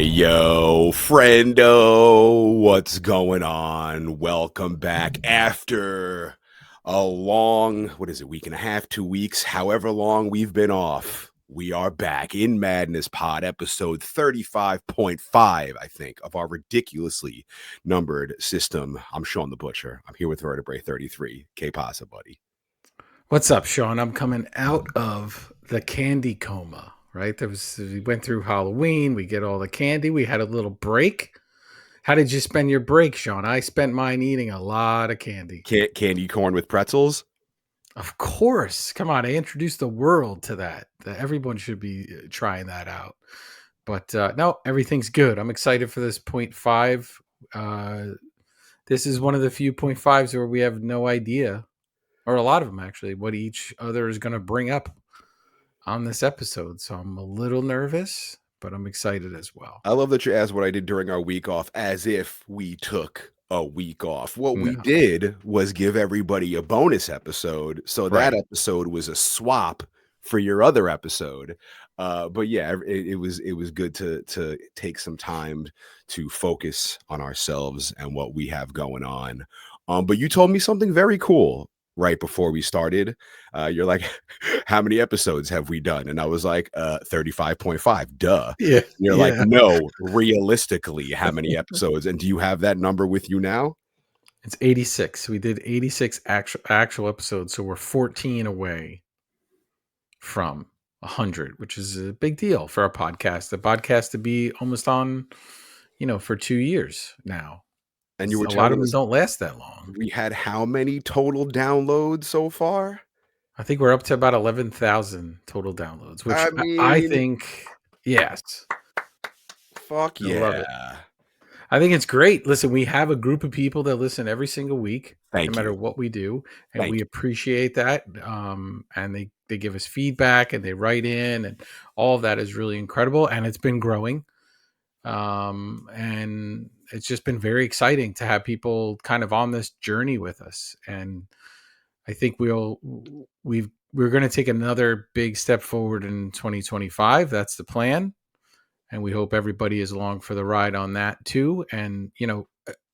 Yo, friendo, what's going on? Welcome back after a long, week and a half, 2 weeks, however long we've been off. We are back in Madness Pod, episode 35.5, I think, of our ridiculously numbered system. I'm Shawn the Butcher. I'm here with Ep.35.5. Que pasa, buddy? What's up, Shawn? I'm coming out of the candy coma, right? We went through Halloween. We get all the candy. We had a little break. How did you spend your break, Shawn? I spent mine eating a lot of candy. Candy corn with pretzels? Of course. Come on. I introduced the world to that. Everyone should be trying that out. But no, everything's good. I'm excited for this 0.5. This is one of the few 0.5s where we have no idea, or a lot of them actually, what each other is going to bring up on this episode. So I'm a little nervous, but I'm excited as well. I love that you asked what I did during our week off as if we took a week off. What we did was give everybody a bonus episode. So that episode was a swap for your other episode. But yeah, it was good to take some time to focus on ourselves and what we have going on. But you told me something very cool right before we started. You're like, how many episodes have we done? And I was like, 35.5, duh. Yeah. You're like, no, realistically, how many episodes? And do you have that number with you now? It's 86. We did 86 actual episodes. So we're 14 away from 100, which is a big deal for our podcast. The podcast to be almost on, for 2 years now. And you were a lot of them don't last that long. We had how many total downloads so far? I think we're up to about 11,000 total downloads, which I think, yes. Fuck yeah. Love it. I think it's great. Listen, we have a group of people that listen every single week, no matter what we do. And we appreciate that. And they give us feedback and they write in, and all of that is really incredible. And it's been growing. And it's just been very exciting to have people kind of on this journey with us. And I think we're going to take another big step forward in 2025. That's the plan. And we hope everybody is along for the ride on that too. And,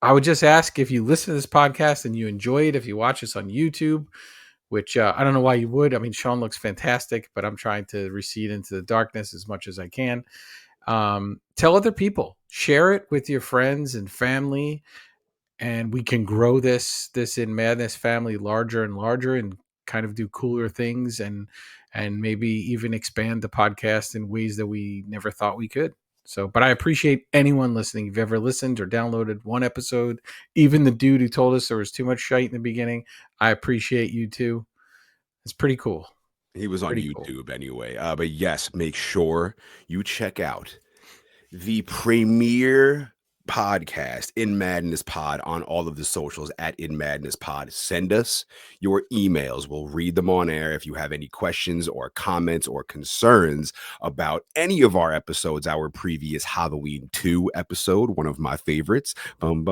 I would just ask, if you listen to this podcast and you enjoy it, if you watch us on YouTube, which I don't know why you would. I mean, Shawn looks fantastic, but I'm trying to recede into the darkness as much as I can. Tell other people, share it with your friends and family, and we can grow this In Madness family larger and larger, and kind of do cooler things, and maybe even expand the podcast in ways that we never thought we could. So, but I appreciate anyone listening. If you've ever listened or downloaded one episode, even the dude who told us there was too much shite in the beginning, I appreciate you too. It's pretty cool. He was on YouTube anyway. But yes, make sure you check out the premier podcast, In Madness Pod, on all of the socials at In Madness Pod. Send us your emails. We'll read them on air. If you have any questions or comments or concerns about any of our episodes, our previous Halloween 2 episode, one of my favorites. Before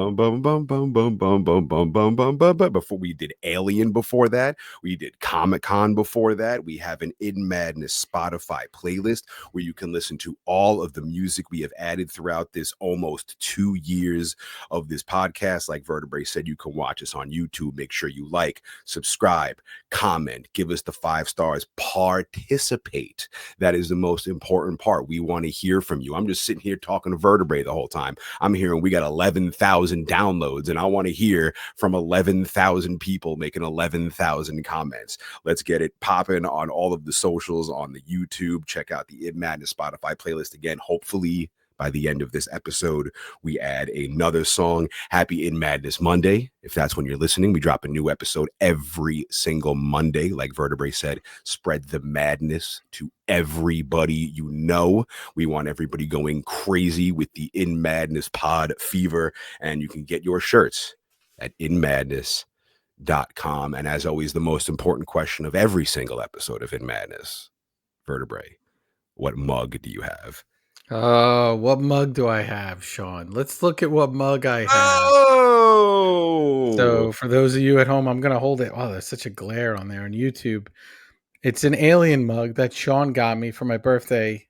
we did Alien before that, we did Comic-Con before that. We have an In Madness Spotify playlist where you can listen to all of the music we have added throughout this almost 2 years of this podcast. Like Vertebrae said, you can watch us on YouTube. Make sure you like, subscribe, comment, give us the 5 stars, participate. That is the most important part. We want to hear from you. I'm just sitting here talking to Vertebrae the whole time. I'm hearing we got 11,000 downloads, and I want to hear from 11,000 people making 11,000 comments. Let's get it popping on all of the socials, on the YouTube. Check out the In Madness Spotify playlist again. Hopefully by the end of this episode, we add another song. Happy In Madness Monday. If that's when you're listening, we drop a new episode every single Monday. Like Vertebrae said, spread the madness to everybody you know. We want everybody going crazy with the In Madness Pod fever. And you can get your shirts at inmadness.com. And as always, the most important question of every single episode of In Madness, Vertebrae, what mug do you have? What mug do I have, Shawn? Let's look at what mug I have. Oh! So for those of you at home, I'm going to hold it. Wow, there's such a glare on there on YouTube. It's an Alien mug that Shawn got me for my birthday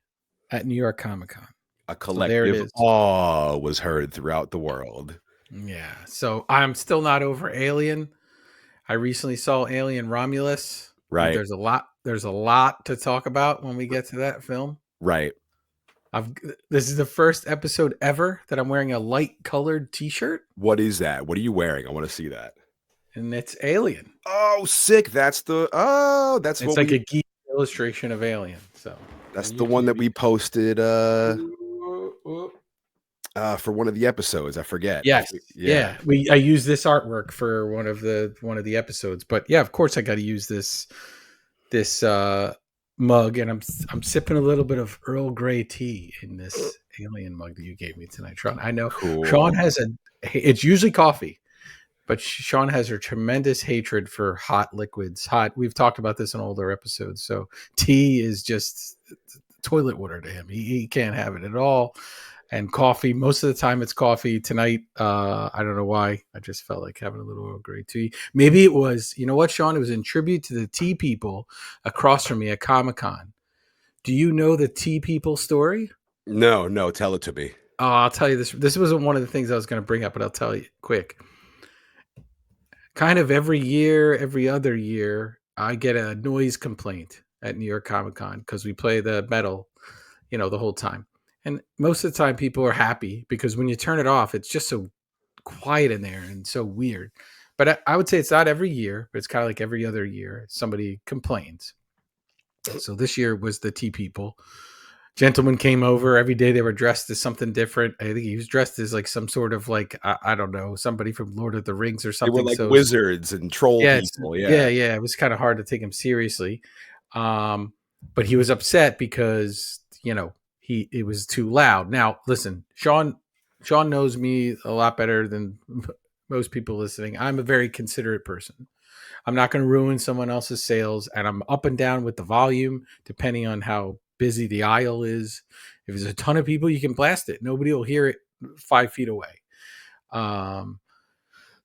at New York Comic-Con. A So there it collective is. awe was heard throughout the world. Yeah. So I'm still not over Alien. I recently saw Alien Romulus. Right, There's a lot to talk about when we get to that film. right. I've This is the first episode ever that I'm wearing a light colored t-shirt, What is that? What are you wearing? I want to see that. and it's Alien. Oh, sick. That's It's what like we a geek illustration of Alien. So, that's and the one that we posted you for one of the episodes. I forget. yes, Yeah. yeah. I use this artwork for one of the episodes, but yeah, of course I got to use this mug, and I'm sipping a little bit of Earl Grey tea in this Alien mug that you gave me tonight, Sean. I know Sean Cool. has it's usually coffee, but Sean has a tremendous hatred for hot liquids. We've talked about this in older episodes. So tea is just toilet water to him. He can't have it at all. And coffee, most of the time it's coffee. Tonight, I don't know why. I just felt like having a little Earl Grey tea. Maybe it was, you know what, Sean? It was in tribute to the tea people across from me at Comic-Con. Do you know the tea people story? No, no, tell it to me. Oh, I'll tell you this. This wasn't one of the things I was going to bring up, but I'll tell you quick. Kind of every year, every other year, I get a noise complaint at New York Comic Con because we play the metal, the whole time. And most of the time, people are happy because when you turn it off, it's just so quiet in there and so weird. But I would say it's not every year, but it's kind of like every other year somebody complains. So this year was the tea people. Gentlemen came over every day. They were dressed as something different. I think he was dressed as like some sort of like I don't know, somebody from Lord of the Rings or They were something. like So wizards and troll yeah, people. yeah, Yeah. yeah. It was kind of hard to take him seriously, but he was upset because it was too loud. Now listen, Sean knows me a lot better than most people listening. I'm a very considerate person. I'm not going to ruin someone else's sales, and I'm up and down with the volume depending on how busy the aisle is. If there's a ton of people, you can blast it. Nobody will hear it 5 feet away. Um,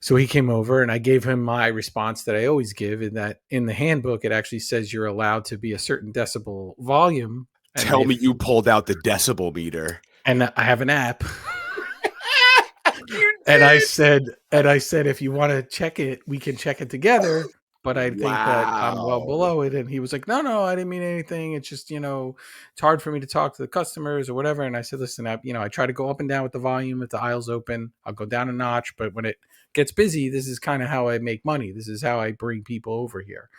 so he came over, and I gave him my response that I always give. In that, in the handbook, it actually says you're allowed to be a certain decibel volume, and Tell me if you pulled out the decibel meter. and I have an app. You And I did. said, if you want to check it, we can check it together. But I think that I'm well Wow. below it. And he was like, no, I didn't mean anything. It's just, it's hard for me to talk to the customers or whatever. And I said, listen, I try to go up and down with the volume. If the aisle's open, I'll go down a notch. But when it gets busy, this is kind of how I make money. This is how I bring people over here.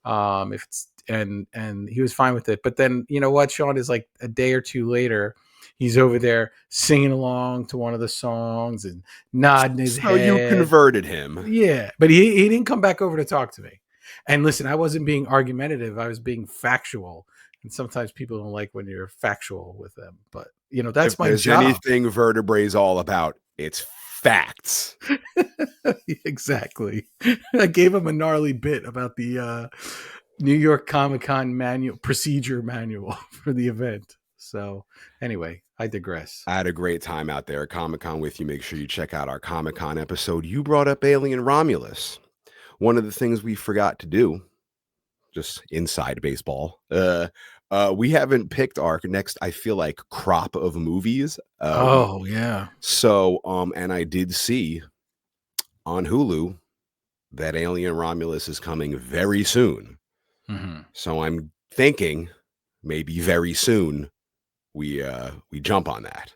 If it's and he was fine with it. But then you know what, Sean is like a day or two later, he's over there singing along to one of the songs and nodding his So you head. converted him. Yeah, but he didn't come back over to talk to me. And listen, I wasn't being argumentative. I was being factual. And sometimes people don't like when you're factual with them. But If that's my there's job. anything vertebrae's all about, it's facts. Exactly. I gave him a gnarly bit about the New York Comic Con procedure manual for the event. So anyway, I digress. I had a great time out there at Comic Con with you. Make sure you check out our Comic Con episode. You brought up Alien Romulus. One of the things we forgot to do, just inside baseball, we haven't picked our next, I feel like, crop of movies. Oh yeah. And I did see on Hulu that Alien Romulus is coming very soon. Mm-hmm. So I'm thinking maybe very soon we jump on that.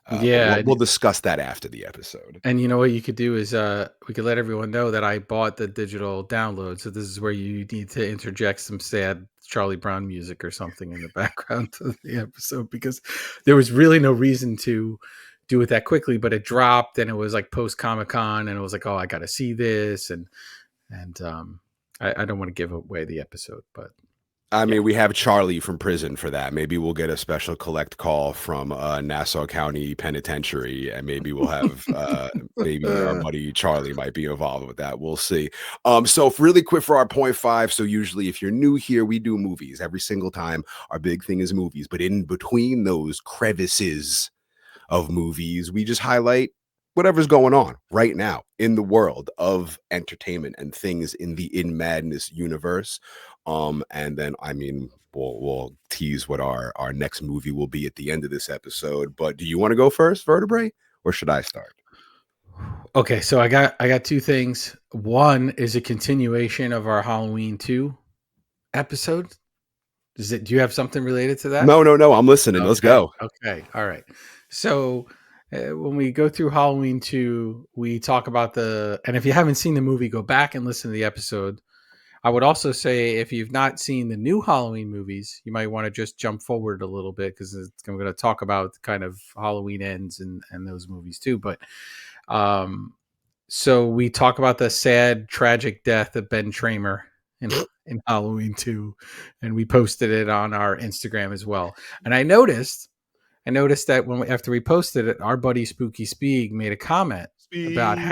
But Yeah. we'll discuss that after the episode. And you know what you could do is we could let everyone know that I bought the digital download. So this is where you need to interject some sad Charlie Brown music or something in the background to the episode, because there was really no reason to do it that quickly, but it dropped and it was like post Comic-Con and it was like, oh, I got to see this. And I don't want to give away the episode, but I yeah. mean, we have Charlie from prison for that. Maybe we'll get a special collect call from Nassau County Penitentiary, and maybe we'll have maybe our buddy Charlie might be involved with that. We'll see. So really quick for our point five. So usually, if you're new here, we do movies every single time. Our big thing is movies, but in between those crevices of movies, we just highlight whatever's going on right now in the world of entertainment and things in the In Madness universe. And then, I mean, we'll tease what our next movie will be at the end of this episode. But do you want to go first, Vertebrae, or should I start? Okay, so I got two things. One is a continuation of our Halloween 2 episode. Do you have something related to that? No, no, no. I'm listening. Let's Okay. go. Okay. All right. So when we go through Halloween 2, we talk about and if you haven't seen the movie, go back and listen to the episode. I would also say if you've not seen the new Halloween movies, you might want to just jump forward a little bit because I'm going to talk about kind of Halloween ends and those movies too. But um, so we talk about the sad, tragic death of Ben Tramer in Halloween 2, and we posted it on our Instagram as well. And I noticed that after we posted it, our buddy Spooky Speeg made a comment about Speed.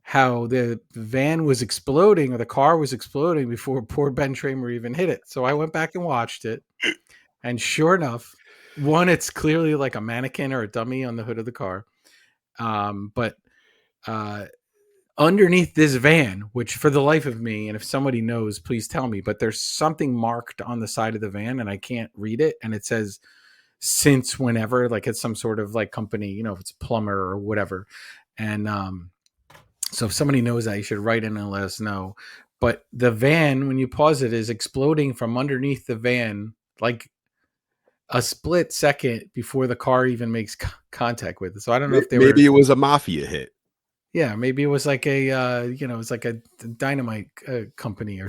how the van was exploding or the car was exploding before poor Ben Tramer even hit it. So I went back and watched it, and sure enough, one, it's clearly like a mannequin or a dummy on the hood of the car. But uh, underneath this van, which for the life of me, and if somebody knows, please tell me, but there's something marked on the side of the van and I can't read it. And it says since whenever, like it's some sort of like company, if it's a plumber or whatever. And so if somebody knows that, you should write in and let us know. But the van, when you pause it, is exploding from underneath the van, like a split second before the car even makes contact with it. So I don't know if they Maybe were, it was a mafia hit. yeah, maybe it was like it's like a dynamite company or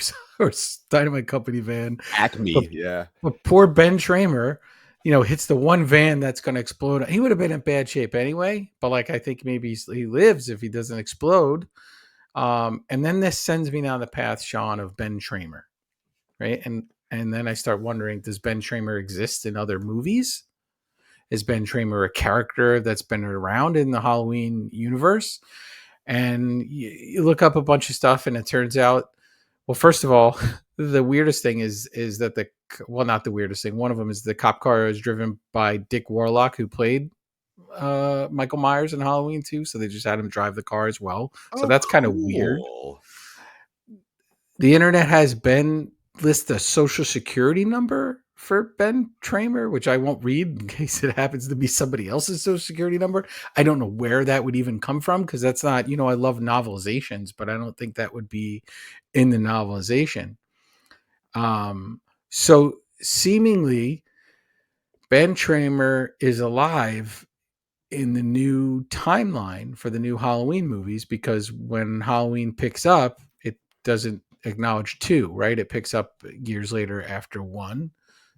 dynamite company van. But Acme. Yeah. poor Ben Tramer, hits the one van that's going to explode. He would have been in bad shape anyway. But like I think maybe he lives if he doesn't explode. And then this sends me down the path, Shawn, of Ben Tramer, right? And then I start wondering, does Ben Tramer exist in other movies? Is Ben Tramer a character that's been around in the Halloween universe? And you look up a bunch of stuff, and it turns out, well, first of all, the weirdest thing is that not the weirdest thing. One of them is the cop car is driven by Dick Warlock, who played Michael Myers in Halloween too. So they just had him drive the car as well. So Oh, that's kind of weird. cool. The internet has Ben list a social security number for Ben Tramer, which I won't read in case it happens to be somebody else's social security number. I don't know where that would even come from because that's not, I love novelizations, but I don't think that would be in the novelization. So seemingly Ben Tramer is alive in the new timeline for the new Halloween movies because when Halloween picks up, it doesn't acknowledge 2, right? It picks up years later after 1.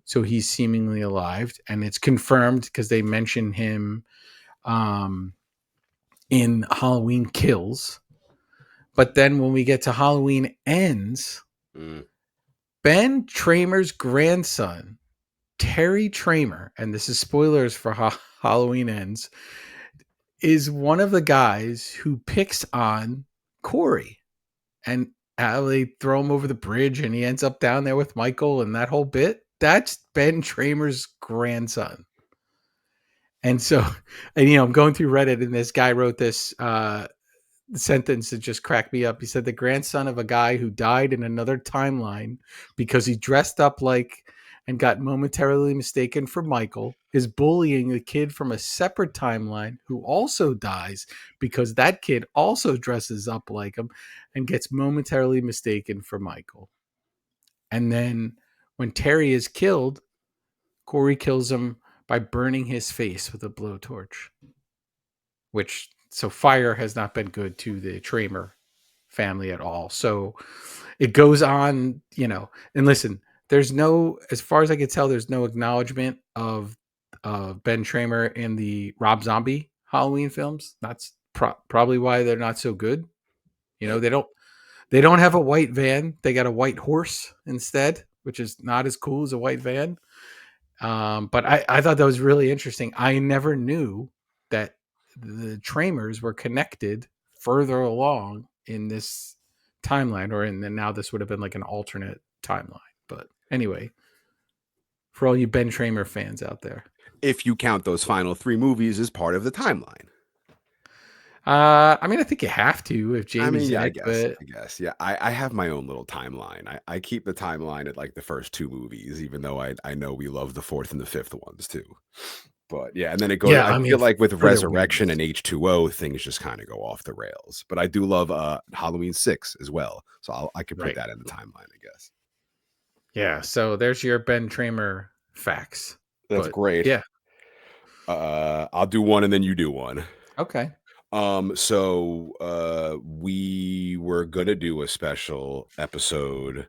So he's seemingly alive, and it's confirmed because they mention him um, in Halloween Kills. But then when we get to Halloween Ends, Mm. Ben Tramer's grandson, Terry Tramer, and this is spoilers for Halloween Ends, is one of the guys who picks on Corey and how they throw him over the bridge and he ends up down there with Michael and that whole bit. That's Ben Tramer's grandson. And so, and I'm going through Reddit and this guy wrote this sentence that just cracked me up. He said, the grandson of a guy who died in another timeline because he dressed up like and got momentarily mistaken for Michael is bullying a kid from a separate timeline who also dies because that kid also dresses up like him and gets momentarily mistaken for Michael. And then when Terry is killed, Corey kills him by burning his face with a blowtorch, which so fire has not been good to the Tramer family at all. So it goes on, and listen, there's no, as far as I can tell, there's no acknowledgement of Ben Tramer in the Rob Zombie Halloween films. That's probably why they're not so good. They don't have a white van. They got a white horse instead, which is not as cool as a white van. But I thought that was really interesting. I never knew that the Tramers were connected further along in this timeline, or in now this would have been like an alternate timeline. But anyway, for all you Ben Tramer fans out there, If you count those final 3 movies as part of the timeline. I mean, I think you have to if I mean, Jamie's yeah, in I it, guess, but I guess. Yeah, I have my own little timeline. I keep the timeline at, like, the first 2 movies, even though I know we love the 4th and the 5th ones too. But, yeah, and then it goes yeah, I I mean, feel like with for their Resurrection weirdness. and H2O, things just kinda go off the rails. But I do love, Halloween 6 as well, so I could put Right. that in the timeline, I guess. Yeah, so there's your Ben Tramer facts. That's But great. yeah, I'll do one and then you do one. okay. We were gonna do a special episode.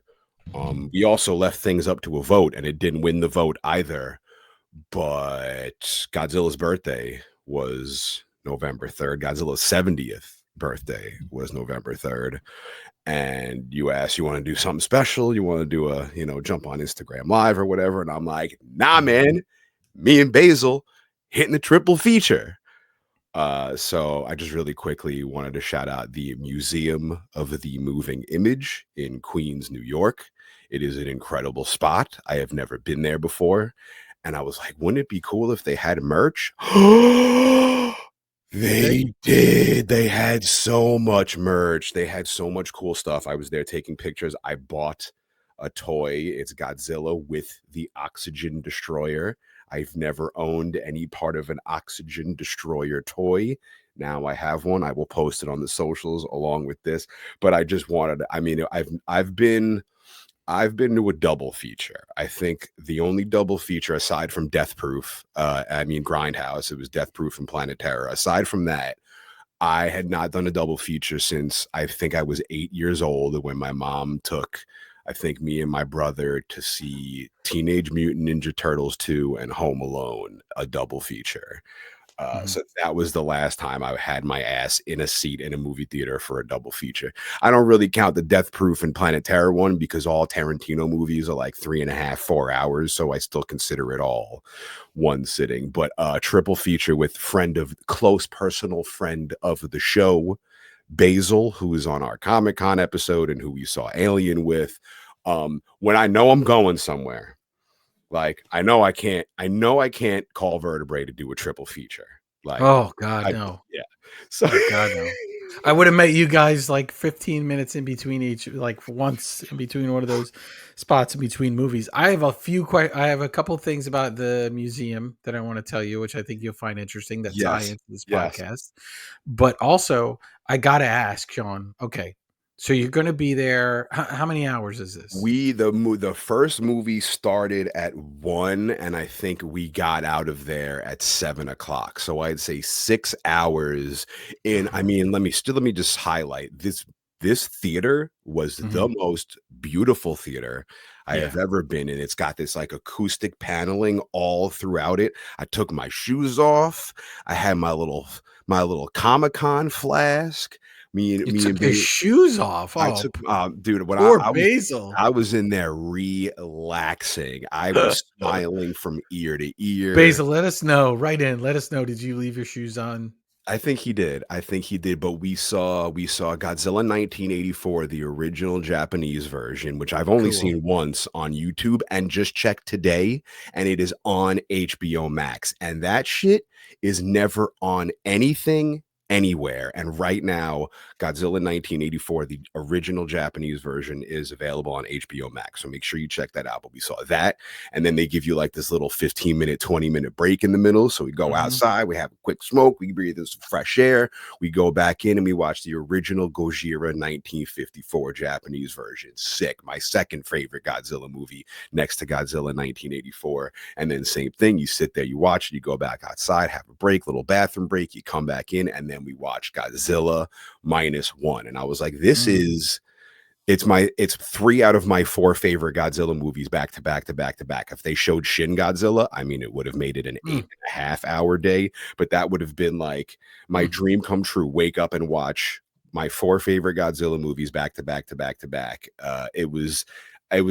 We also left things up to a vote, and it didn't win the vote either. But Godzilla's birthday was November 3rd. Godzilla's 70th birthday was November 3rd. And you asked, you want to do something special? You want to do a, jump on Instagram Live or whatever? And I'm like, nah, Mhm. man. Me and Basil hitting the triple feature. So I just really quickly wanted to shout out the Museum of the Moving Image in Queens, New York. It is an incredible spot. I have never been there before. And I was like, wouldn't it be cool if they had merch? Did they? They did. They had so much merch. They had so much cool stuff. I was there taking pictures. I bought a toy. It's Godzilla with the oxygen destroyer. I've never owned any part of an oxygen destroyer toy. Now I have one. I will post it on the socials along with this. But I just wanted, I mean, I've been to a double feature. I think the only double feature aside from Death Proof, Grindhouse, it was Death Proof and Planet Terror. Aside from that, I had not done a double feature since I think I was 8 years old when my mom took, I think, me and my brother to see Teenage Mutant Ninja Turtles 2 and Home Alone, a double feature. Mhm. So that was the last time I had my ass in a seat in a movie theater for a double feature. I don't really count the Death Proof and Planet Terror one because all Tarantino movies are like 3.5, 4 hours. So I still consider it all one sitting. But triple feature with close personal friend of the show, Basil, who is on our Comic Con episode and who we saw Alien with. When I know I'm going somewhere, like I know I can't call Vertebrae to do a triple feature. Like Oh god, I no. yeah. So Oh god, no. I would have met you guys like 15 minutes in between each, like once in between one of those spots in between movies. I have a couple things about the museum that I want to tell you, which I think you'll find interesting that tie yes. into this Yes. podcast. But also, I gotta ask, Sean. Okay, so you're gonna be there. How many hours is this? The first movie started at 1, and I think we got out of there at 7 o'clock. So I'd say 6 hours in. I Uh-huh. mean, let me just highlight this theater was Mhm. the most beautiful theater I Yeah, have ever been in. It's got this like acoustic paneling all throughout it. I took my shoes off. I had my little Comic-Con flask. Me and you me and took your Ba shoes off. I Oh, took dude, when poor I was Basil. I was in there relaxing. I was smiling from ear to ear. Basil, let us know. Right in. Let us know. Did you leave your shoes on? I think he did. I think he did, but we saw Godzilla 1984, the original Japanese version, which I've only Cool. seen once on YouTube and just checked today, and it is on HBO Max. And that shit is never on anything anywhere. And right now, Godzilla 1984, the original Japanese version, is available on HBO Max. So make sure you check that out. But we saw that, and then they give you like this little 15-minute, 20-minute break in the middle. So we go Mhm. outside, we have a quick smoke, we breathe in some fresh air, we go back in and we watch the original Gojira 1954 Japanese version. Sick. My second favorite Godzilla movie next to Godzilla 1984. And then same thing, you sit there, you watch it, you go back outside, have a break, little bathroom break, you come back in, and then we watch Godzilla -1. And I was like, Mm. it's 3 out of my 4 favorite Godzilla movies back to back to back to back. If they showed Shin Godzilla, I mean, it would have made it an Mm. 8.5 hour day, but that would have been like my Mm. dream come true. Wake up and watch my 4 favorite Godzilla movies back to back to back to back. It was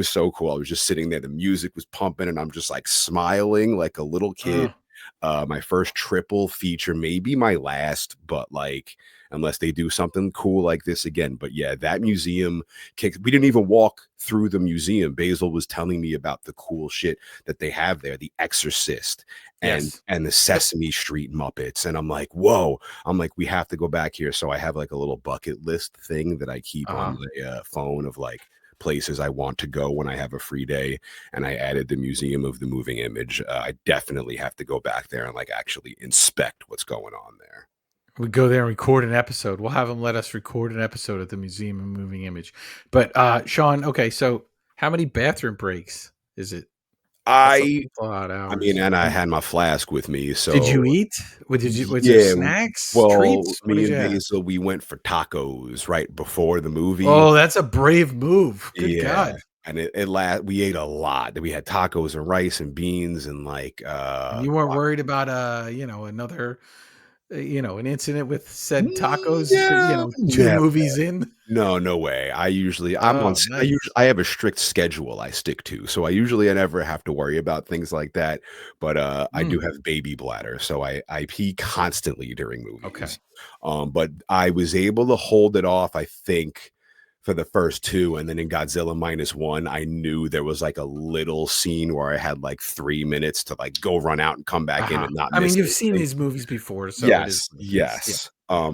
so cool. I was just sitting there, the music was pumping, and I'm just like smiling like a little kid. Oh. My first triple feature, maybe my last, but like unless they do something cool like this again. But yeah, that museum kicked. We didn't even walk through the museum. Basil was telling me about the cool shit that they have there, The Exorcist Yes. and the Yep. Sesame Street Muppets. And I'm like, whoa. I'm like, we have to go back here. So I have like a little bucket list thing that I keep on Uh-huh. my phone of like places I want to go when I have a free day. And I added the Museum of the Moving Image. I definitely have to go back there and like actually inspect what's going on there. We go there and record an episode. We'll have them let us record an episode at the Museum of Moving Image. But Sean, okay, so how many bathroom breaks is it? That's a I lot of I mean, hours. and I had my flask with me, Did you so eat? What did you? Was there yeah. snacks, Well, treats? What me did and you have? Basil, we went for tacos right before the movie. Oh, that's a brave move. Good Yeah, God! and we ate a lot. We had tacos and rice and beans and like And you weren't worried about another an incident with said tacos. no, Two never. movies in. No, no way. Oh, nice. I have a strict schedule I stick to. So I never have to worry about things like that. But I do Mm, have baby bladder, so I pee constantly during okay. movies. But I was able to hold it off, I think, for the first two, and then in Godzilla -1, I knew there was like a little scene where I had like 3 minutes to like go run out and come back in Uh-huh. and not I miss mean, you've seen anything. these movies before, so it is Yes, what it is. Yeah. yes.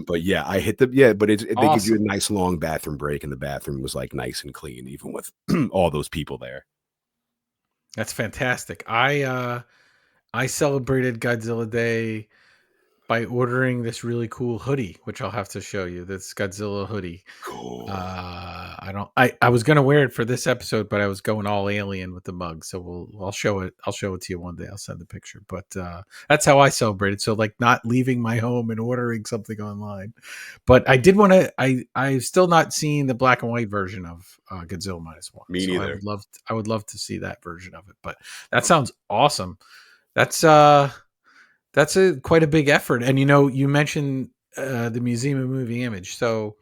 But yeah, I hit the yeah, but they give you a Awesome. nice long bathroom break, and the bathroom was like nice and clean, even with all those people there. That's fantastic. I celebrated Godzilla Day by ordering this really cool hoodie, which I'll have to show you. This Godzilla hoodie. Cool. I don't. I was gonna wear it for this episode, but I was going all alien with the mug. So I'll show it. I'll show it to you one day. I'll send a picture. But that's how I celebrated. So like not leaving my home and ordering something online. But I did want to. I've still not seen the black and white version of Godzilla -1. Me So neither. I would love to see that version of it. But that sounds awesome. That's that's a quite a big effort. And you mentioned the Museum of Moving Image. So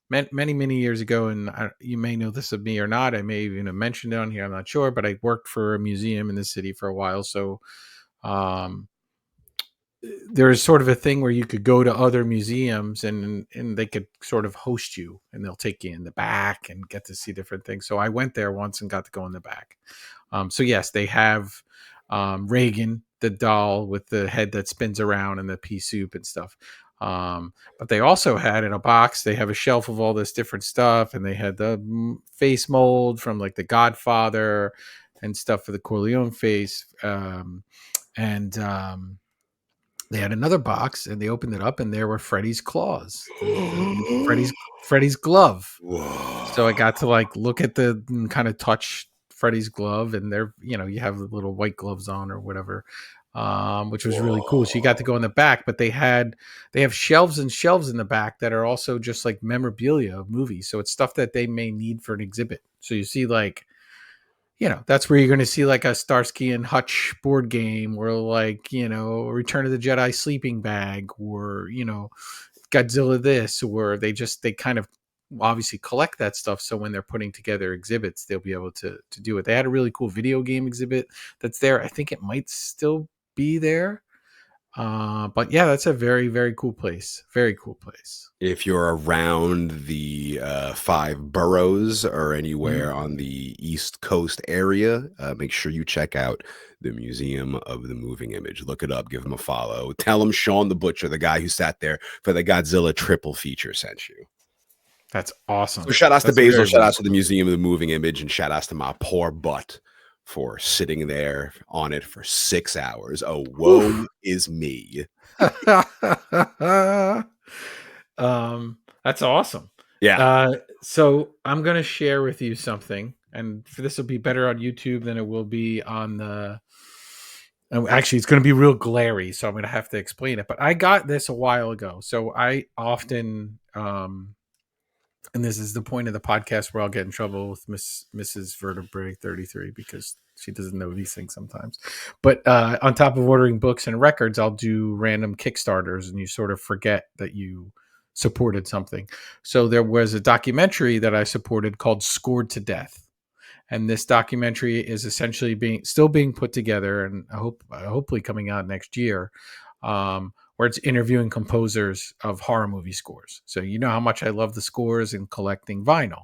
many years ago, and you may know this of me or not. I may even have mentioned it on here. I'm not sure, but I worked for a museum in the city for a while. So um, there is sort of a thing where you could go to other museums and they could sort of host you, and they'll take you in the back and get to see different things. So I went there once and got to go in the back. So yes, they have Reagan, the doll with the head that spins around and the pea soup and stuff. But they also had in a box, they have a shelf of all this different stuff, and they had the face mold from like The Godfather and stuff for the Corleone face. And They had another box, and they opened it up, and there were Freddy's claws, the Freddy's glove. So I Whoa. got to like look at the kind of touch Freddy's glove, and they're you have the little white gloves on or whatever, which was really cool. So you got to Whoa. go in the back, but they have shelves and shelves in the back that are also just like memorabilia of movies. So it's stuff that they may need for an exhibit. So you see like that's where you're going to see like a Starsky and Hutch board game, or like Return of the Jedi sleeping bag, or Godzilla this, or they kind of obviously collect that stuff. So when they're putting together exhibits, they'll be able to do it. They had a really cool video game exhibit that's there. I think it might still be there. But yeah, that's a very, very cool place. Very cool place. If you're around the five boroughs or anywhere Mm, on the East Coast area, make sure you check out the Museum of the Moving Image. Look it up, give them a follow. Tell them Shawn the Butcher, the guy who sat there for the Godzilla triple feature, sent you. that's So awesome. shout outs to That's Basil, very, shout very outs to the Museum of the Moving Image, and shout outs to my poor butt for sitting there on it for 6 hours. Oh, cool. woe is me. That's awesome. Yeah. So I'm going to share with you something, and for this will be better on YouTube than it will be on the. Actually, it's going to be real glary, so I'm going to have to explain it. But I got this a while ago, so I often, and this is the point of the podcast where I'll get in trouble with Mrs. Vertebrae 33 because she doesn't know these things sometimes. But on top of ordering books and records, I'll do random Kickstarters, and you sort of forget that you supported something. So there was a documentary that I supported called Scored to Death. and this documentary is essentially still being put together, and hopefully coming out next year, where it's interviewing composers of horror movie scores. So you know how much I love the scores and collecting vinyl.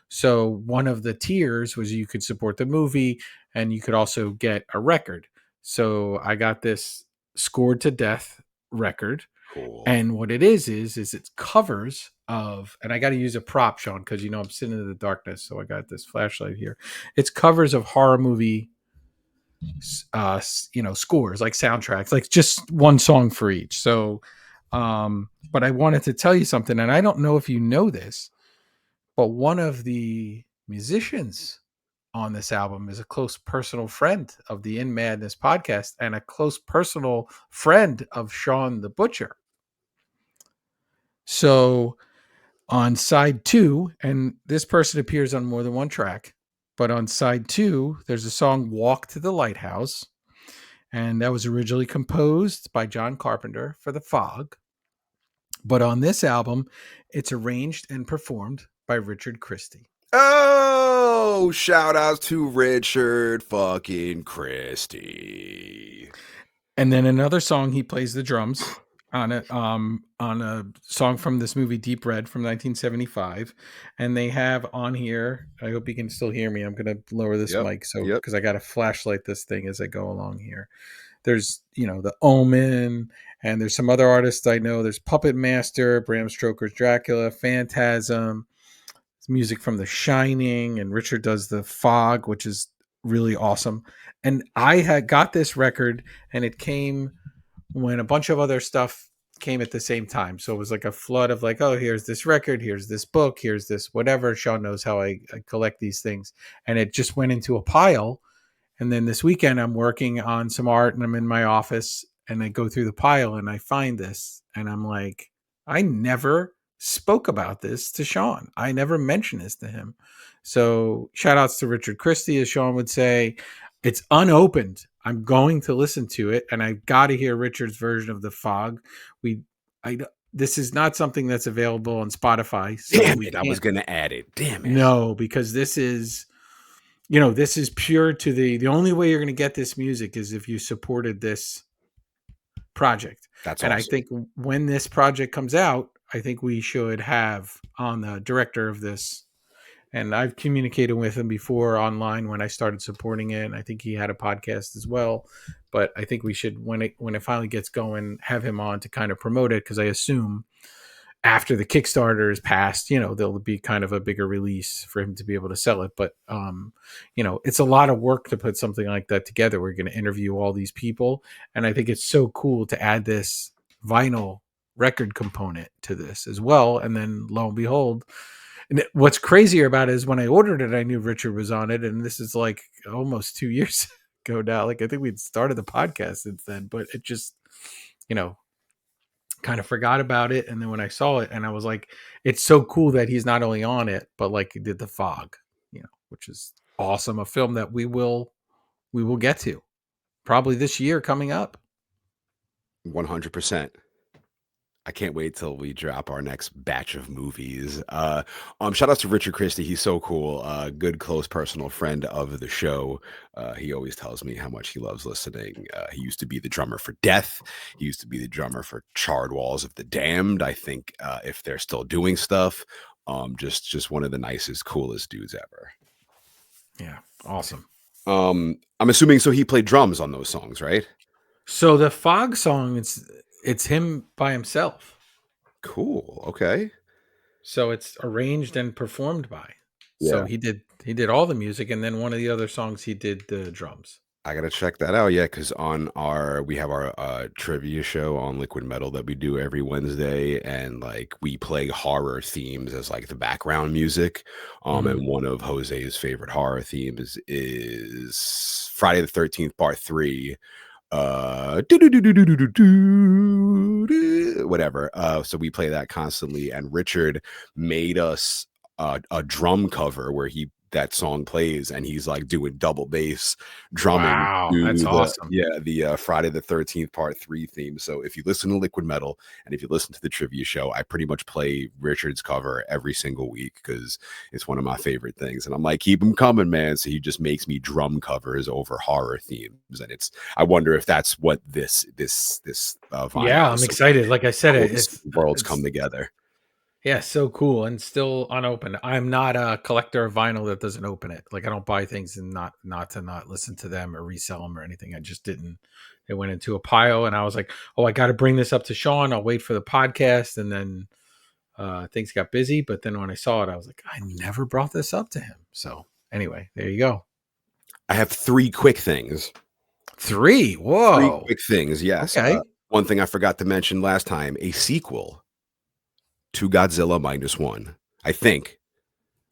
So one of the tiers was you could support the movie, and you could also get a record. So I got this Scored to Death record, Cool. and what it is it's covers of, and I got to use a prop, Shawn, because you know I'm sitting in the darkness, so I got this flashlight here. It's covers of horror movie, scores, like soundtracks, like just one song for each. So, but I wanted to tell you something, and I don't know if you know this, but one of the musicians on this album is a close personal friend of the In Madness podcast and a close personal friend of Shawn the Butcher. So on side two, and this person appears on more than one track, but on side two, there's a song Walk to the Lighthouse. And that was originally composed by John Carpenter for The Fog. But on this album, it's arranged and performed by Richard Christie. Oh, shout out to Richard fucking Christie. And then another song, he plays the drums on a song from this movie Deep Red from 1975. And they have on here, I hope you can still hear me. I'm going to lower this Yep. mic Yep. because I got to flashlight this thing as I go along here. There's, The Omen, and there's some other artists I know. There's Puppet Master, Bram Stoker's Dracula, Phantasm, music from The Shining, and Richard does The Fog, which is really awesome. And I had got this record, and it came when a bunch of other stuff came at the same time. So it was like a flood of like, oh, here's this record, here's this book, here's this whatever. Shawn knows how I collect these things. And it just went into a pile. And then this weekend, I'm working on some art, and I'm in my office, and I go through the pile, and I find this, and I'm like, I never spoke about this to Shawn. I never mentioned this to him. So shout outs to Richard Christie, as Shawn would say. It's unopened. I'm going to listen to it, and I've got to hear Richard's version of The Fog. This is not something that's available on Spotify. So Damn we it. I can't. was going to add it. Damn it. No, because this is pure to the only way you're going to get this music is if you supported this project. That's and awesome. I think when this project comes out, I think we should have on the director of this, and I've communicated with him before online when I started supporting it, and I think he had a podcast as well, but I think we should, when it finally gets going, have him on to kind of promote it, because I assume after the Kickstarter is passed, there'll be kind of a bigger release for him to be able to sell it. But, it's a lot of work to put something like that together. We're going to interview all these people. And I think it's so cool to add this vinyl record component to this as well. And then lo and behold, and what's crazier about it is when I ordered it, I knew Richard was on it. And this is like almost 2 years ago now. Like, I think we'd started the podcast since then, but it just, kind of forgot about it. And then when I saw it, and I was like, it's so cool that he's not only on it, but like he did The Fog, which is awesome. A film that we will get to probably this year coming up. 100%. I can't wait till we drop our next batch of movies. Shout out to Richard Christie. He's so cool. Good, close, personal friend of the show. He always tells me how much he loves listening. He used to be the drummer for Death. He used to be the drummer for Charred Walls of the Damned. I think if they're still doing stuff, just one of the nicest, coolest dudes ever. Yeah, awesome. I'm assuming so. He played drums on those songs, right? So the Fog song, it's him by himself. Cool. Okay. So it's arranged and performed by. Yeah. So he did all the music, and then one of the other songs he did the drums. I gotta check that out. Yeah, because we have our trivia show on Liquid Metal that we do every Wednesday, and like we play horror themes as like the background music. And one of Jose's favorite horror themes is Friday the 13th Part 3. Whatever. So we play that constantly, and Richard made us a drum cover where he that song plays, and he's like doing double bass drumming Wow, that's to awesome. the Friday the 13th Part 3 theme. So if you listen to Liquid Metal and if you listen to the trivia show, I pretty much play Richard's cover every single week because it's one of my favorite things. And I'm like, keep them coming, man. So he just makes me drum covers over horror themes, and I wonder if that's what this Yeah, vinyl I'm is. So excited. Like I said, cool to see worlds come it's together. yeah, so cool and still unopened. I'm not a collector of vinyl that doesn't open it. Like I don't buy things and not listen to them or resell them or anything. I just didn't. It went into a pile, and I was like, "Oh, I got to bring this up to Shawn. I'll wait for the podcast." And then things got busy. But then when I saw it, I was like, "I never brought this up to him." So anyway, there you go. I have three quick things. 3. Three Whoa. quick things. Yes. Okay. One thing I forgot to mention last time: a sequel to Godzilla minus one. I think,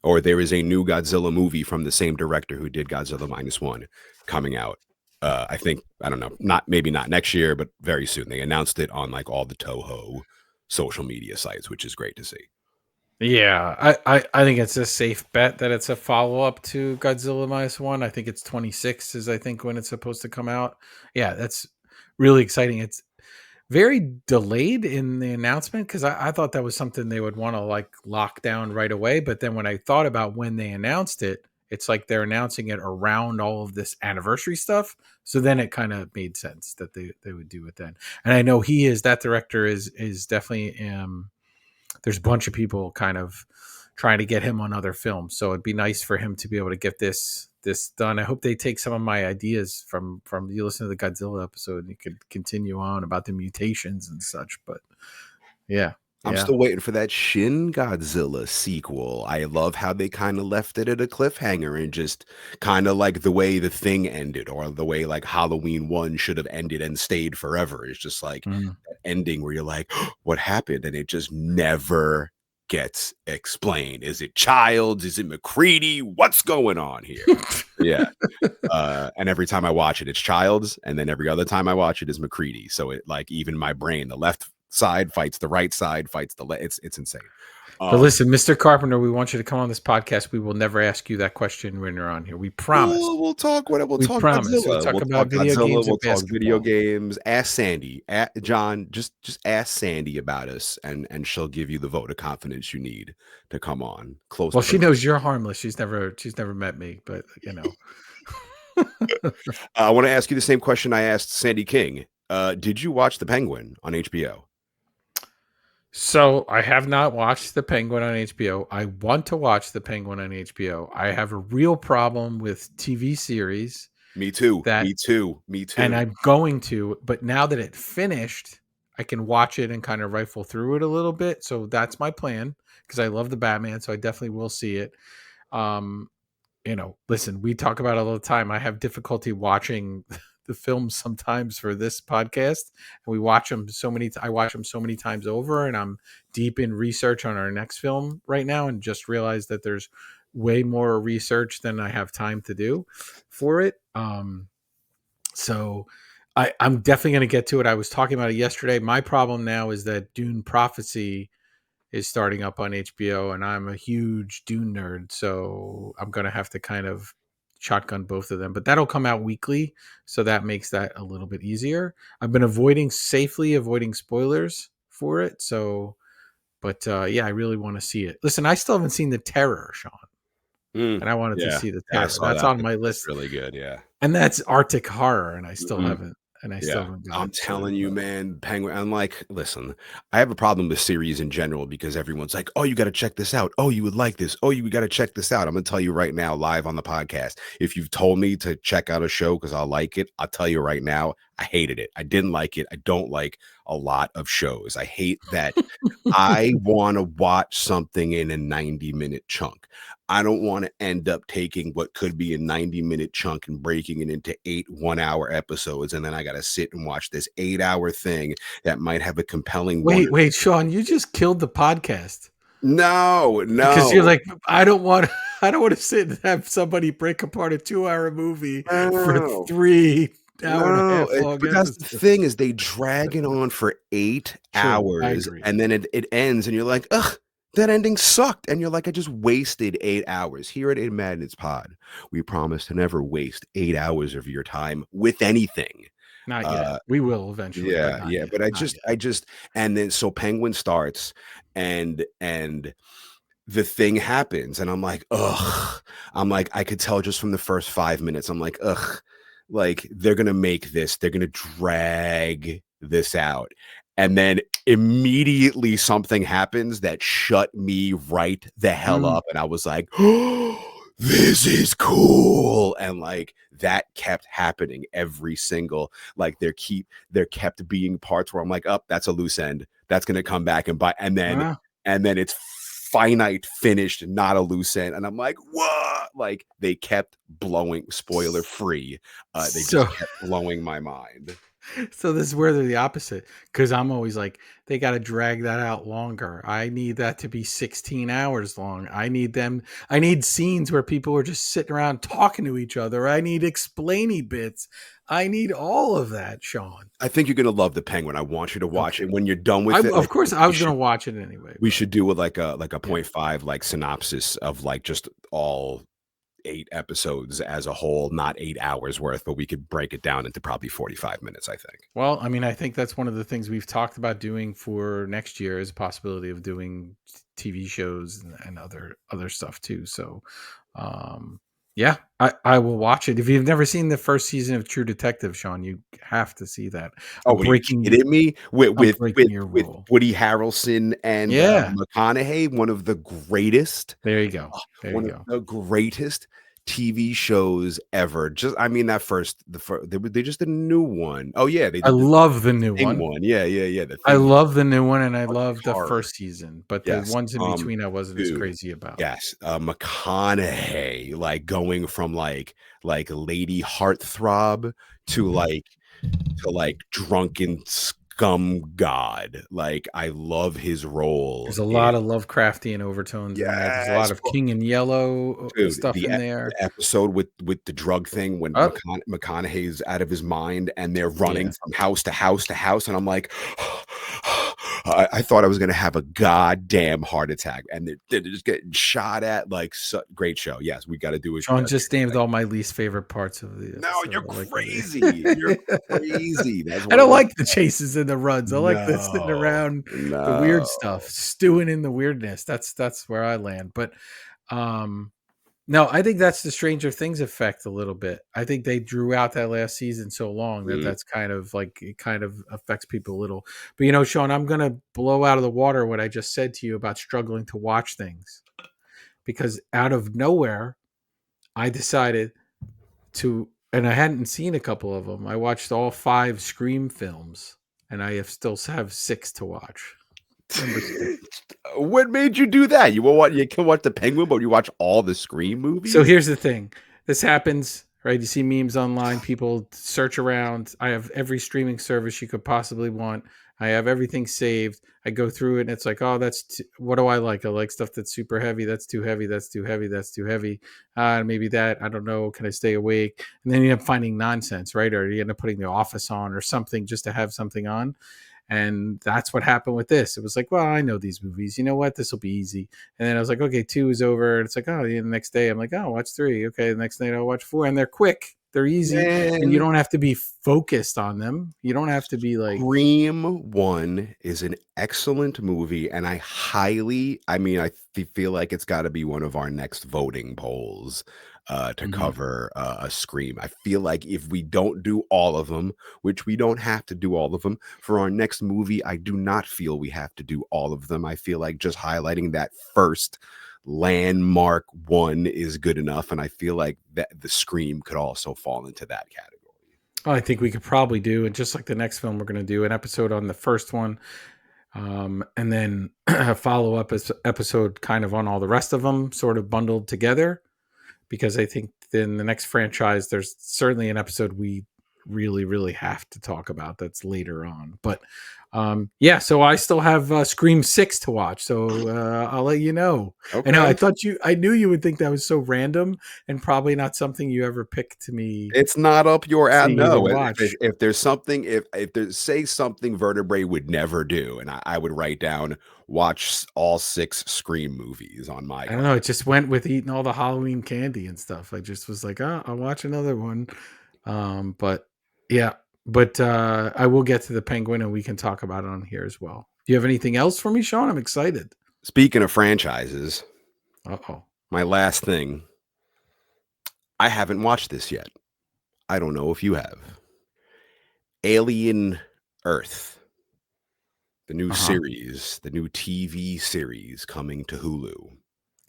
or there is a new Godzilla movie from the same director who did Godzilla minus one coming out. I think I don't know, not maybe not next year, but very soon. They announced it on like all the Toho social media sites, which is great to see. Yeah, I think it's a safe bet that it's a follow up to Godzilla minus one. I think it's 26 is I think when it's supposed to come out. Yeah, that's really exciting. It's very delayed in the announcement because I thought that was something they would want to like lock down right away. But then when I thought about when they announced it, it's like they're announcing it around all of this anniversary stuff. So then it kind of made sense that they would do it then. And I know that director is definitely there's a bunch of people kind of trying to get him on other films. So it'd be nice for him to be able to get this done. I hope they take some of my ideas from you listen to the Godzilla episode and you could continue on about the mutations and such. But yeah, I'm yeah. still waiting for that Shin Godzilla sequel. I love how they kind of left it at a cliffhanger and just kind of like the way the thing ended or the way like Halloween 1 should have ended and stayed forever. It's just like Mm. that ending where you're like, what happened? And it just never gets explained. Is it Childs? Is it McCready? What's going on here? Yeah. And every time I watch it, it's Childs, and then every other time I watch it is McCready. So it like even my brain, the left side fights the right side, fights the left. It's insane. But Um, listen, Mr. Carpenter, we want you to come on this podcast. We will never ask you that question when you're on here. We promise. we'll talk whatever. We'll We talk promise. We'll Godzilla. talk We'll about talk video Godzilla. games We'll and talk video basketball. games. Ask Sandy, John. Just ask Sandy about us, and she'll give you the vote of confidence you need to come on. Close. Well, she knows you're harmless. She's never met me, but you know. I want to ask you the same question I asked Sandy King. Did you watch The Penguin on HBO? So I have not watched The Penguin on HBO. I want to watch The Penguin on HBO. I have a real problem with TV series Me too. that, Me too. Me and too. I'm going to, but now that it finished, I can watch it and kind of rifle through it a little bit. So that's my plan because I love the Batman. So I definitely will see it. Um, listen, we talk about it all the time. I have difficulty watching the films sometimes for this podcast, and we watch them I watch them so many times over, and I'm deep in research on our next film right now, and just realized that there's way more research than I have time to do for it. So I'm definitely going to get to it. I was talking about it yesterday. My problem now is that Dune Prophecy is starting up on HBO, and I'm a huge Dune nerd, so I'm gonna have to kind of shotgun both of them. But that'll come out weekly, so that makes that a little bit easier. I've been safely avoiding spoilers for it. So, but yeah, I really want to see it. Listen, I still haven't seen The Terror, Sean, and I wanted to Yeah. see The Yeah, I Terror. saw That's that. on my That's list, really good. Yeah. and that's Arctic horror, and I still Mhm. haven't, Yeah. I'm got telling to. you, man, Penguin. I'm like, listen, I have a problem with series in general because everyone's like, oh, you got to check this out. Oh, you would like this. Oh, you got to check this out. I'm going to tell you right now, live on the podcast. If you've told me to check out a show because I'll like it, I'll tell you right now, I hated it. I didn't like it. I don't like a lot of shows. I hate that I want to watch something in a 90-minute chunk. I don't want to end up taking what could be a 90-minute chunk and breaking it into 8 1-hour episodes. And then I got to sit and watch this 8-hour thing that might have a compelling one. Wait, Sean, you just killed the podcast. No, Because you're no, like, I don't want I don't want to sit and have somebody break apart a 2-hour movie for no, 3 hour and a no. half long But that's the episodes. thing is they drag it on for 8 True, I hours agree. and then it ends and you're like, ugh. That ending sucked, and you're like, "I just wasted 8 hours." Here at In Madness Pod, we promise to never waste 8 hours of your time with anything. Not yet. Uh, We will eventually, but yeah, not yeah, yet. but Not yet. I just and then so Penguin starts, and the thing happens, and I'm like, "Ugh." I'm like, I could tell just from the first 5 minutes, I'm like, "Ugh." Like, they're gonna drag this out, and then immediately something happens that shut me right the hell Mm. up, and I was like, "Oh, this is cool," and, like, that kept happening every single like, there kept being parts where I'm like, "Up, that's a loose end. That's gonna come back and bite," Ah, and then it's finite finished, not a loose end. And I'm like, what? Like they kept blowing, spoiler free. They so just kept blowing my mind. so this is where they're the opposite, because I'm always like, they got to drag that out longer. I need that to be 16 hours long. I need scenes where people are just sitting around talking to each other. I need explaining bits. I need all of that, Sean. I think you're gonna love the Penguin. I want you to watch Okay. it. When you're done I with it, I of course think I was gonna watch it anyway, we but should do a like a yeah. point five like synopsis of like just all 8 episodes as a whole, not 8 hours worth, but we could break it down into probably 45 minutes, I think. Well, I mean, I think that's one of the things we've talked about doing for next year is a possibility of doing TV shows and other stuff too. So, um, yeah, I will watch it. If you've never seen the first season of True Detective, Sean, you have to see that. Oh, what are you kidding me? I'm breaking your With rule. Woody Harrelson and, Yeah, McConaughey, one of the greatest there you go. There you one of go. the greatest TV shows ever. Just I mean, that first the fir they just did a new one. Oh, yeah, they I did love the the new Thing one. one. Yeah, yeah, yeah, the I Thing love the new one, and I one, love the horror. first season, but the Yes, ones in between I wasn't as dude, crazy about. yes, McConaughey, like, going from, lady heartthrob to, drunken scum god. Like, I love his role There's a in lot of Lovecraftian overtones in there. There's a lot yes, of King in Yellow dude, stuff in there. the episode with the drug thing when Oh, McConaughey's out of his mind and they're running yeah. from house to house to house, and I'm like, I thought I was gonna have a goddamn heart attack, and they're just getting shot at, like, great show. Yes, we gotta do Sean a just named all my least favorite parts of the no, episode. you're I like crazy. You're it. crazy. That's I one of don't those like the chases and the runs. I like the sitting no, around the weird stuff, no. stewing in the weirdness. That's where I land. But um no, I think that's the Stranger Things effect a little bit. I think they drew out that last season so long that Mm, that's kind of like it kind of affects people a little. But Sean, I'm gonna blow out of the water what I just said to you about struggling to watch things because out of nowhere, I decided to, and I hadn't seen a couple of them. I watched all 5 Scream films, and I still have 6 to watch. Number 6. What made you do that? You can watch The Penguin, but you watch all the Scream So movies? here's the thing. This happens, right? You see memes online, people search around. I have every streaming service you could possibly want. I have everything saved. I go through it and it's like, oh, what do I like? I like stuff that's super heavy. That's too heavy. That's too heavy. That's too heavy. Maybe that. I don't know. Can I stay awake? And then you end up finding nonsense, right? Or you end up putting The Office on or something just to have something on. And that's what happened with this. It was like, well, I know these movies. You know what? This will be easy. And then I was like, okay, 2 is over. And it's like, oh, yeah, the next day I'm like, oh, watch 3. Okay, the next night I'll watch 4. And they're quick, they're easy, and you Man, don't have to be focused on them. You don't have to be like, Scream 1 is an excellent movie, and I mean, feel like it's gotta be one of our next voting polls, to mhm. cover, a Scream. I feel like if we don't do all of them, which we don't have to do all of them, for our next movie, I do not feel we have to do all of them. I feel like just highlighting that first landmark one is good enough, and I feel like that the Scream could also fall into that category. I think we could probably do, and just like the next film, we're going to do an episode on the first one, and then a follow up episode kind of on all the rest of them, sort of bundled together. Because I think in the next franchise, there's certainly an episode we really, really have to talk about. That's later on. But yeah, so I still have Scream 6 to watch. So I'll let you know. I know Okay. I knew you would think that was so random and probably not something you ever pick to me It's not up your see me to no, watch. if there's something if there's say something Vertebrae would never do, and I would write down, watch all 6 Scream movies on my I don't know. card. It just went with eating all the Halloween candy and stuff. I just was like, oh, I'll watch another one. But yeah, but I will get to the Penguin and we can talk about it on here as well. Do you have anything else for me, Sean? I'm excited. Speaking of franchises, Uh oh. my last thing, I haven't watched this yet. I don't know if you have. Alien Earth, the new Uh huh. series, the new TV series coming to Hulu.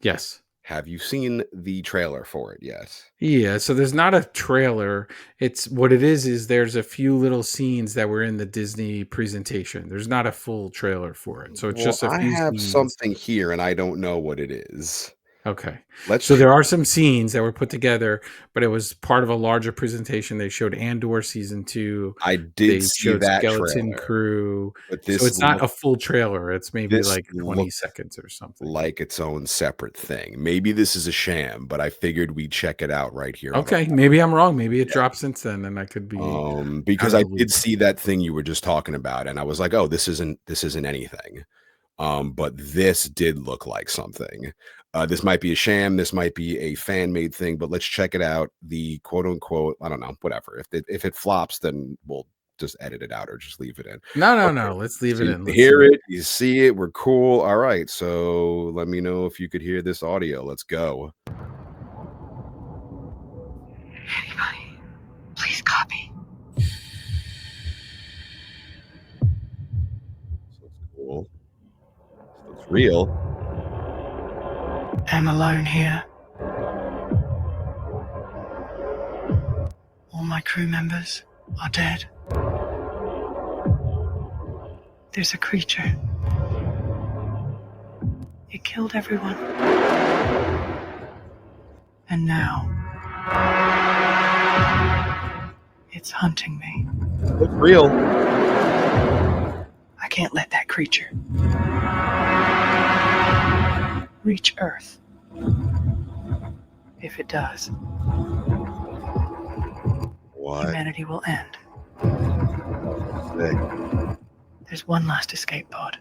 Yes. Have you seen the trailer for it yet? Yeah. So there's not a trailer. It's what it is there's a few little scenes that were in the Disney presentation. There's not a full trailer for it. So it's Well, just a I few have scenes. something here and I don't know what it is. Okay. Let's So tr there are some scenes that were put together, but it was part of a larger presentation. They showed Andor season 2. I did They see showed that Skeleton trailer, Crew. but So it's not a full trailer. It's maybe this like 20 looked seconds or something. like its own separate thing. Maybe this is a sham, but I figured we'd check it out right here on our Okay, maybe I'm wrong. Maybe it yeah. dropped since then and I could be out Because of I the did loop. see that thing you were just talking about, and I was like, "Oh, this isn't anything." But this did look like something. This might be a sham, this might be a fan-made thing, but let's check it out. The quote unquote, I don't know, whatever. If it flops, then we'll just edit it out or just leave it in. No, no, Okay. no. Let's leave So it you in. can Let's see hear what. it, you see it, we're cool. All right. So let me know if you could hear this audio. Let's go. Anybody, please copy. So it's cool. So it's real. I'm alone here. All my crew members are dead. There's a creature. It killed everyone. And now, it's hunting me. It's real. I can't let that creature reach Earth. If it does, What? humanity will end. Sick. There's one last escape pod.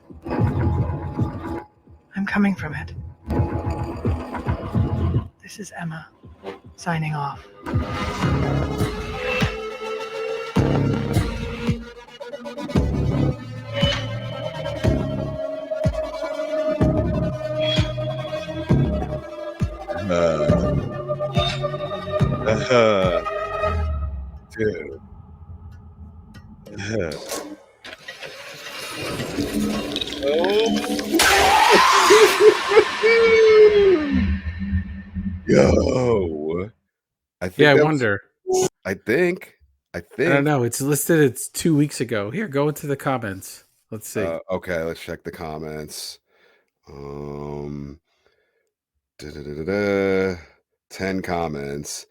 I'm coming from it. This is Emma, signing off. Uh, uh, dude. Oh. Yo. I Yeah, think I that was wonder. I think I I don't think. know. It's listed. It's 2 weeks ago. Here, go into the comments. Let's see. Okay, let's check the comments. Um, da-da-da-da-da, 10 comments.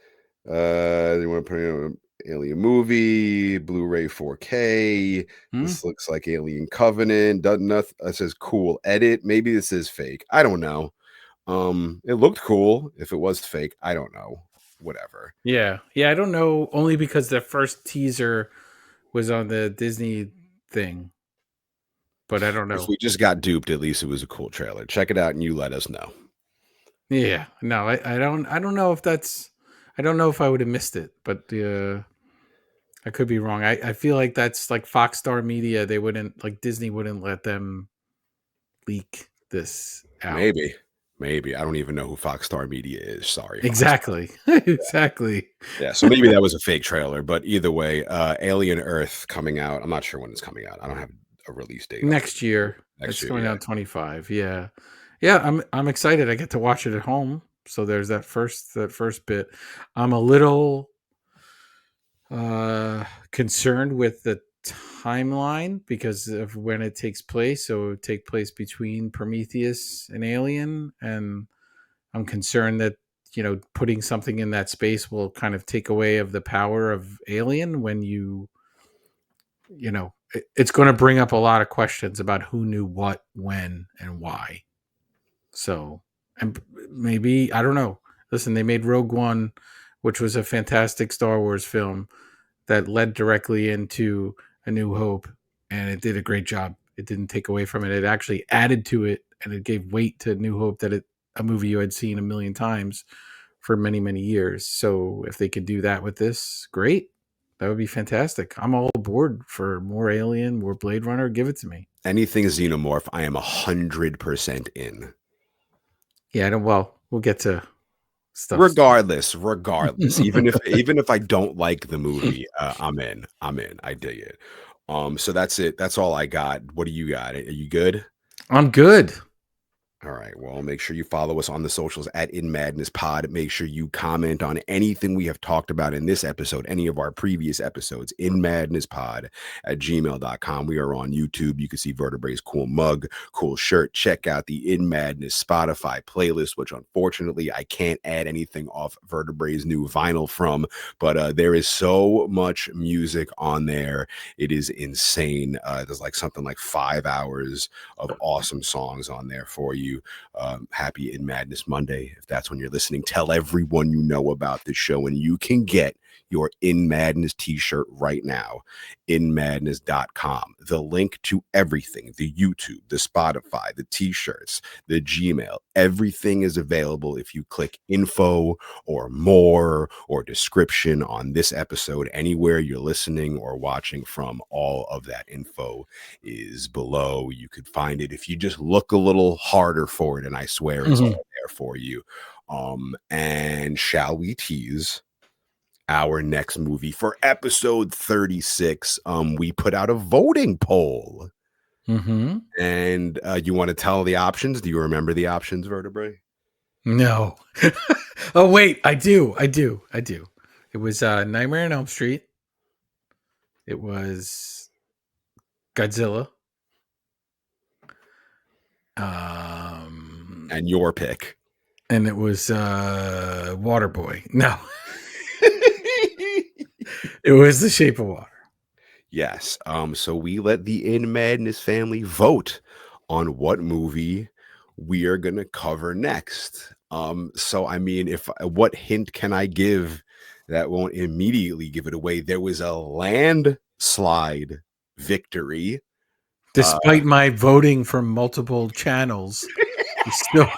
You want to put in an Alien movie, Blu-ray 4K. Hmm? This looks like Alien Covenant. Doesn't nothing. It says cool edit. Maybe this is fake. I don't know. It looked cool. If it was fake, I don't know. Whatever. Yeah. Yeah, I don't know. Only because the first teaser was on the Disney thing, but I don't If know. we just got duped, at least it was a cool trailer. Check it out and you let us know. Yeah. No, I don't know if that's I don't know if I would have missed it, but I could be wrong. I feel like that's like Fox Star Media. They wouldn't like Disney wouldn't let them leak this out. Maybe. Maybe. I don't even know who Fox Star Media is. Sorry, Fox. Exactly. Exactly. Yeah, so maybe that was a fake trailer, but either way, Alien Earth coming out. I'm not sure when it's coming out. I don't have a release date on Next it. year. Next It's year, coming yeah. out 25. Yeah. Yeah, I'm excited. I get to watch it at home. So there's that first bit. I'm a little concerned with the timeline because of when it takes place. So it would take place between Prometheus and Alien, and I'm concerned that putting something in that space will kind of take away of the power of Alien when it's going to bring up a lot of questions about who knew what, when, and why. So, and maybe, I don't know. Listen, they made Rogue One, which was a fantastic Star Wars film that led directly into A New Hope, and it did a great job. It didn't take away from it. It actually added to it, and it gave weight to New Hope a movie you had seen a million times for many, many years. So if they could do that with this, great. That would be fantastic. I'm all aboard for more Alien, more Blade Runner. Give it to me. Anything Xenomorph, I am 100% in. Yeah, I don't. Well, we'll get to stuff. Regardless, even if I don't like the movie, I'm in. I dig it. So that's it. That's all I got. What do you got? Are you good? I'm good. All right. Well, make sure you follow us on the socials at In Madness Pod. Make sure you comment on anything we have talked about in this episode, any of our previous episodes, In Madness Pod at gmail.com. We are on YouTube. You can see Vertebrae's cool mug, cool shirt. Check out the In Madness Spotify playlist, which unfortunately I can't add anything off Vertebrae's new vinyl from, but there is so much music on there. It is insane. There's like something like 5 hours of awesome songs on there for you. Happy In Madness Monday. If that's when you're listening, tell everyone you know about this show, and you can get your In Madness t-shirt right now, inmadness.com. The link to everything, the YouTube, the Spotify, the t-shirts, the Gmail, everything is available if you click info or more or description on this episode. Anywhere you're listening or watching from, all of that info is below. You could find it if you just look a little harder for it, and I swear it's all there for you. And shall we tease our next movie for episode 36? We put out a voting poll. And you want to tell the options? Do you remember the options, Vertebrae? No. Oh, wait. I do. It was Nightmare on Elm Street. It was Godzilla. And your pick. And it was Waterboy. No. It was The Shape of Water. Yes. So we let the In Madness family vote on what movie we are gonna cover next. So I mean, what hint can I give that won't immediately give it away? There was a landslide victory. Despite my voting from multiple channels, still.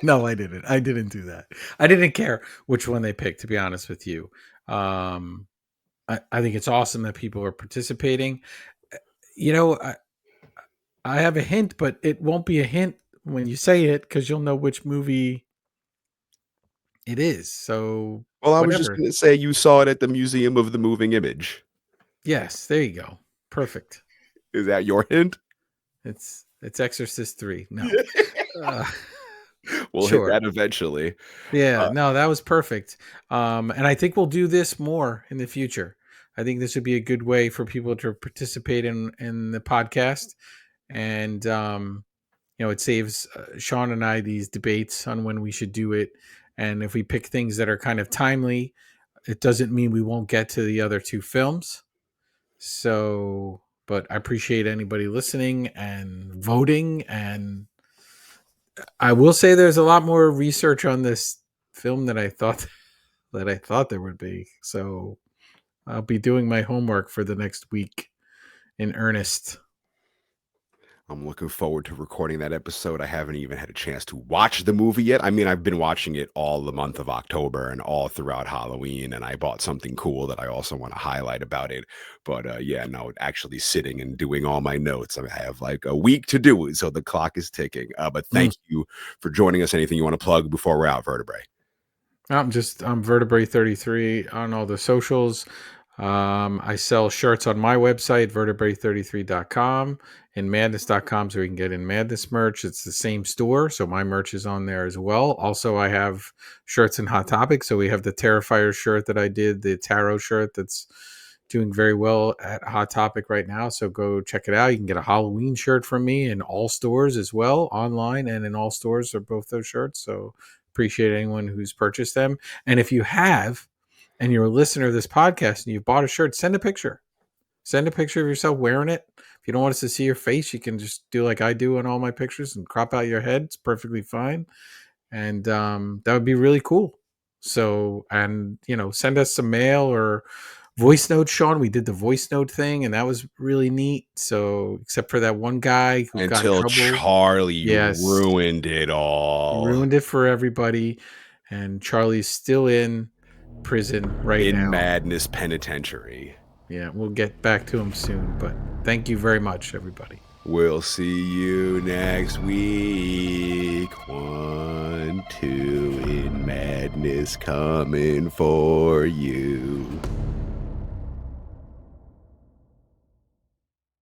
No, I didn't. I didn't do that. I didn't care which one they picked, to be honest with you. I think it's awesome that people are participating. I have a hint, but it won't be a hint when you say it because you'll know which movie it is. So, Well, I was whatever. just going to say you saw it at the Museum of the Moving Image. Yes, there you go. Perfect. Is that your hint? It's Exorcist 3. No. We'll hit that eventually. Yeah, no, that was perfect. And I think we'll do this more in the future. I think this would be a good way for people to participate in the podcast. And, it saves Shawn and I these debates on when we should do it. And if we pick things that are kind of timely, it doesn't mean we won't get to the other two films. So, but I appreciate anybody listening and voting. And I will say there's a lot more research on this film than I thought there would be. So I'll be doing my homework for the next week in earnest. I'm looking forward to recording that episode. I haven't even had a chance to watch the movie yet. I mean, I've been watching it all the month of October and all throughout Halloween, and I bought something cool that I also want to highlight about it. But actually sitting and doing all my notes, I have like a week to do it, so the clock is ticking. But thank you for joining us. Anything you want to plug before we're out, Vertebrae? I'm Vertebrae 33 on all the socials. I sell shirts on my website, vertebrae33.com, and madness.com, so we can get In Madness merch. It's the same store, so my merch is on there as well. Also, I have shirts in Hot Topic. So we have the Terrifier shirt that I did, the Tarot shirt that's doing very well at Hot Topic right now. So go check it out. You can get a Halloween shirt from me in all stores as well, online and in all stores are both those shirts. So appreciate anyone who's purchased them. And if you have, and you're a listener of this podcast and you've bought a shirt, send a picture. Send a picture of yourself wearing it. If you don't want us to see your face, you can just do like I do on all my pictures and crop out your head. It's perfectly fine. And that would be really cool. So, and, send us some mail or voice note, Shawn. We did the voice note thing, and that was really neat. So, except for that one guy who got in Until trouble. Charlie Yes. ruined it He all. ruined it for everybody. And Charlie's still in prison right now. In Madness Penitentiary. Yeah, we'll get back to him soon. But thank you very much, everybody. We'll see you next week. 1, 2 in Madness coming for you.